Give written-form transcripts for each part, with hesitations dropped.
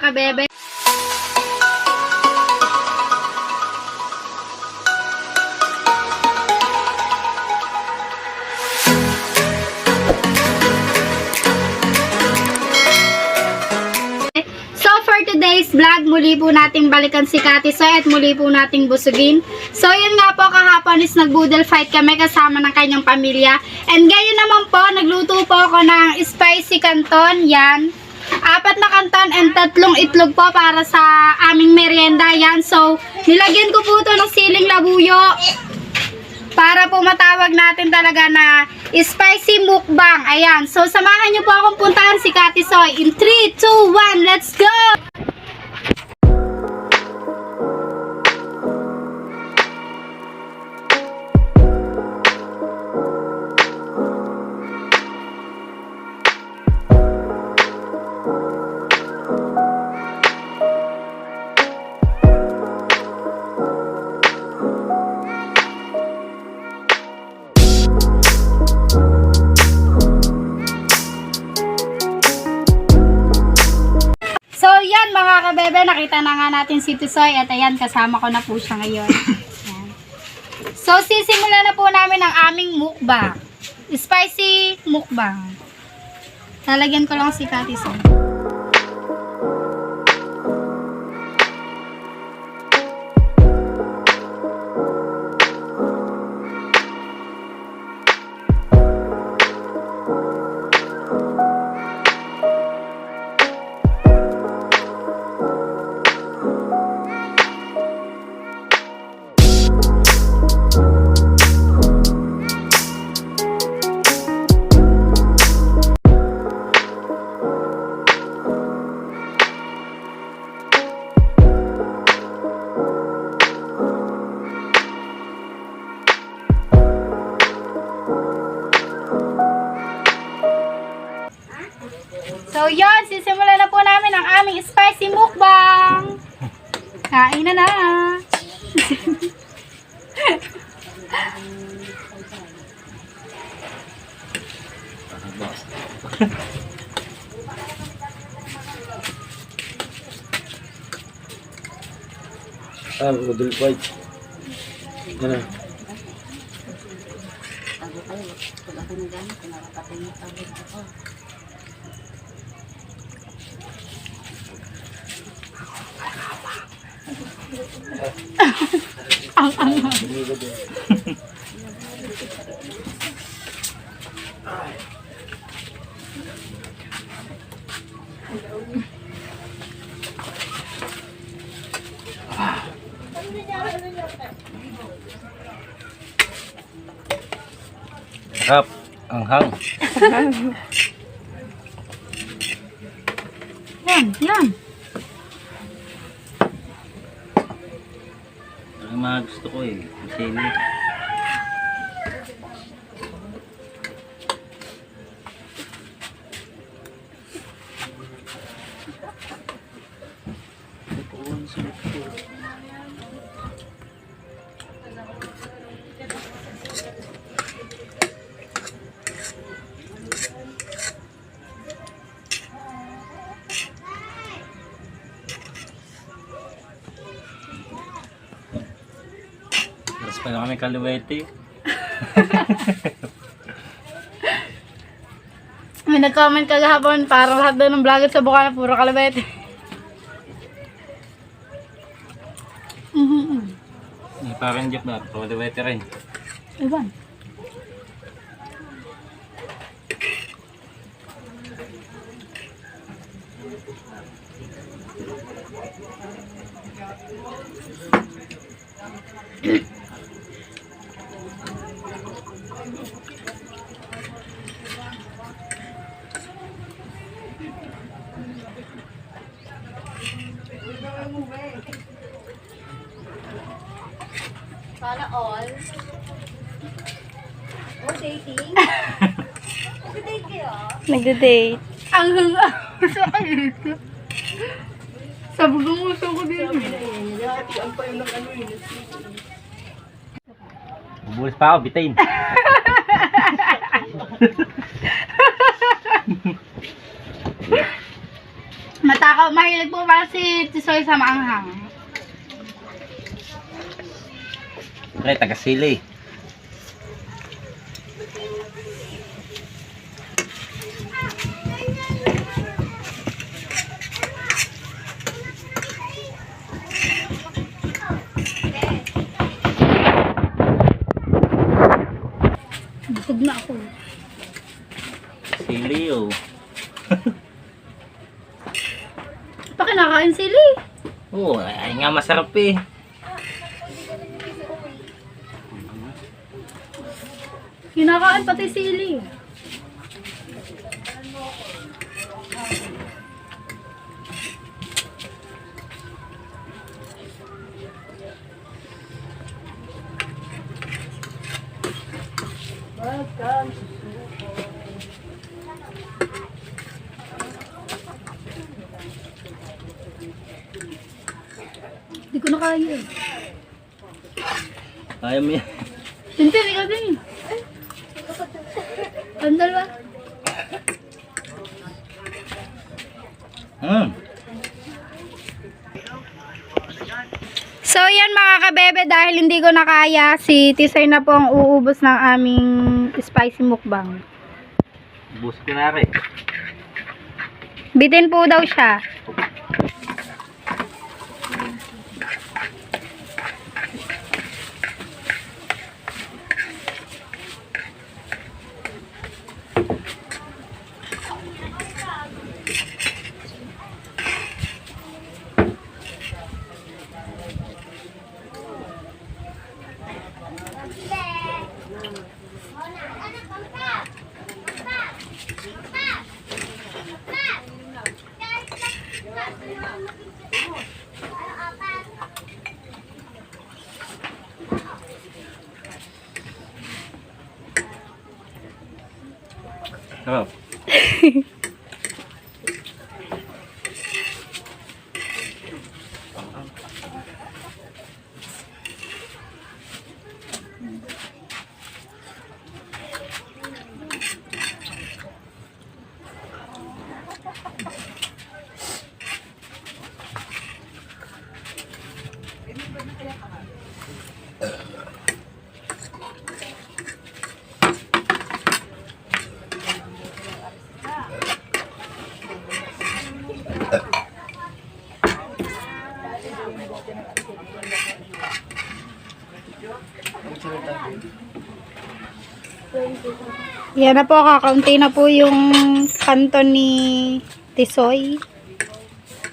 kabebe. Today's vlog, muli po nating balikan si Tisoy at muli po nating busugin. So yun nga po, kahapon is nag-boodle fight kami kasama ng kanyang pamilya. And ngayon naman po, nagluto po ako ng spicy canton. Yan, 4 na canton and 3 itlog po para sa aming merienda. Yan, so nilagyan ko po ito ng siling labuyo para po matawag natin talaga na spicy mukbang. Ayan, so samahan niyo po akong puntahan si Tisoy in 3, 2, 1, let's go! Mga kabebe, nakita na nga natin si Tisoy at ayan, kasama ko na po siya ngayon. Ayan. So, sisimulan na po namin ang aming mukbang. Spicy mukbang. Lalagyan ko lang si Tisoy. So yun, sisimulan na po namin ang aming spicy mukbang. Kain na na. Model white. Ano? Sarap, anghang. Yan. Ang mga gusto ko eh, sili. Pa na kami kaluwete. May nag-comment kagahapon, parang lahat daw ng vlogger sa Bukana puro kalabete. Parang jeep na, kaluwete rin. Iban. Sana all. Oh, dating? Nag-date kayo? Nagde-date. Ang sa kayo. Sabog ang uso ko din. Bubulis pa ako, bitain. Mahilig po para si Tisoy sa maanghang. Pre, taga-sili. Busog na ako. Sili, oh. Pa kinakain sili. Oo, ay nga masarap eh. Kinakain pati sili. Hindi ko na kaya eh. Kaya mo yan. Tintin, ikaw din. Andal ba? So yan mga kabebe, dahil hindi ko na kaya, si Tisoy na po ang uubos ng aming spicy mukbang. Bus ko na rin. Bitin po daw siya. Sarap. Yan na po, kakaunti na po yung kanton ni Tisoy.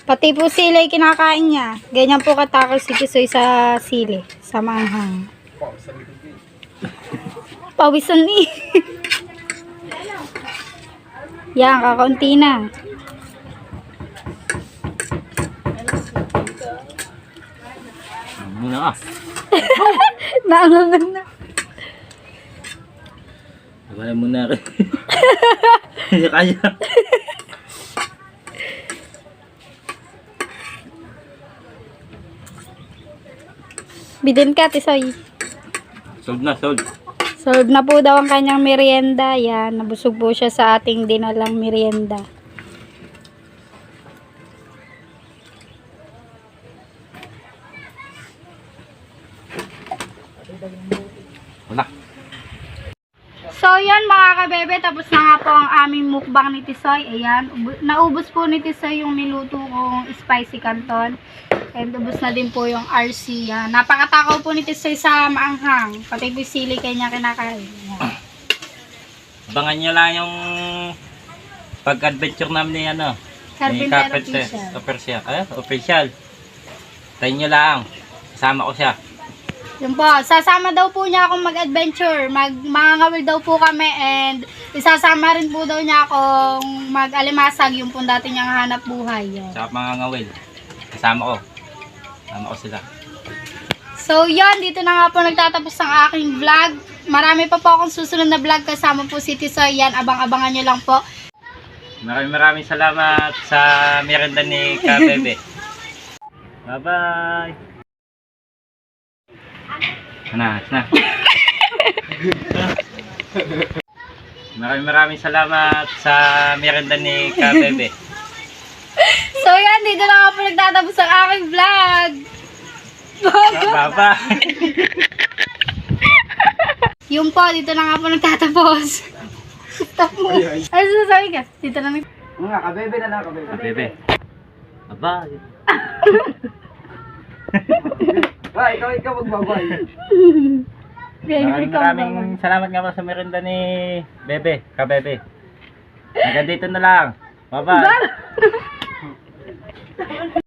Pati po sili kinakain niya. Ganyan po katakot si Tisoy sa sili, sa manghang. Pawisan ni. Yan, kakaunti na. Muna ka. Naangangan na. Wala muna rin. Hindi kaya. Bidin ka, Tisoy. Sold na, sold. Solve na po daw ang kanyang merienda. Yan, nabusog po siya sa ating dinalang merienda. Wala. So, yan mga kabebe, tapos na nga po ang aming mukbang ni Tisoy. Ayan, naubos po ni Tisoy yung niluto kong spicy canton. And ubos na din po yung RC. Yan. Napakatakaw po ni Tisoy sa maanghang. Pati po sili kanya kinakain. Yan. Abangan nyo lang yung pag-adventure namin ni ano. Ni Carpenter Official. Official. Tayo nyo lang. Kasama ko siya. Yun po, sasama daw po niya akong mag-adventure. Mangangawil daw po kami and isasama rin po daw niya akong mag-alimasag yung pong dati niyang hanap buhay. Yan. Sa mga ngawil. Kasama ko. Kasama ko sila. So yun, dito na nga po nagtatapos ang aking vlog. Marami pa po akong susunod na vlog kasama po si Tisoy. Yan, abang-abangan nyo lang po. Maraming salamat sa merienda ni Kabebe. Bye-bye. Na. Maraming salamat sa merienda ni Kabebe. So yan. dito na nga po nagtatapos ang aking vlog. Baba. Yung po, dito na nga po nagtatapos. Stop mo. Ano sasabi ka? Dito na Mga kabebe na lang, kabebe. Bebe. Aba. Ikaw magbabay. Maraming salamat nga po sa merienda ni Bebe, kabebe. Hanggang dito na lang. Bye-bye.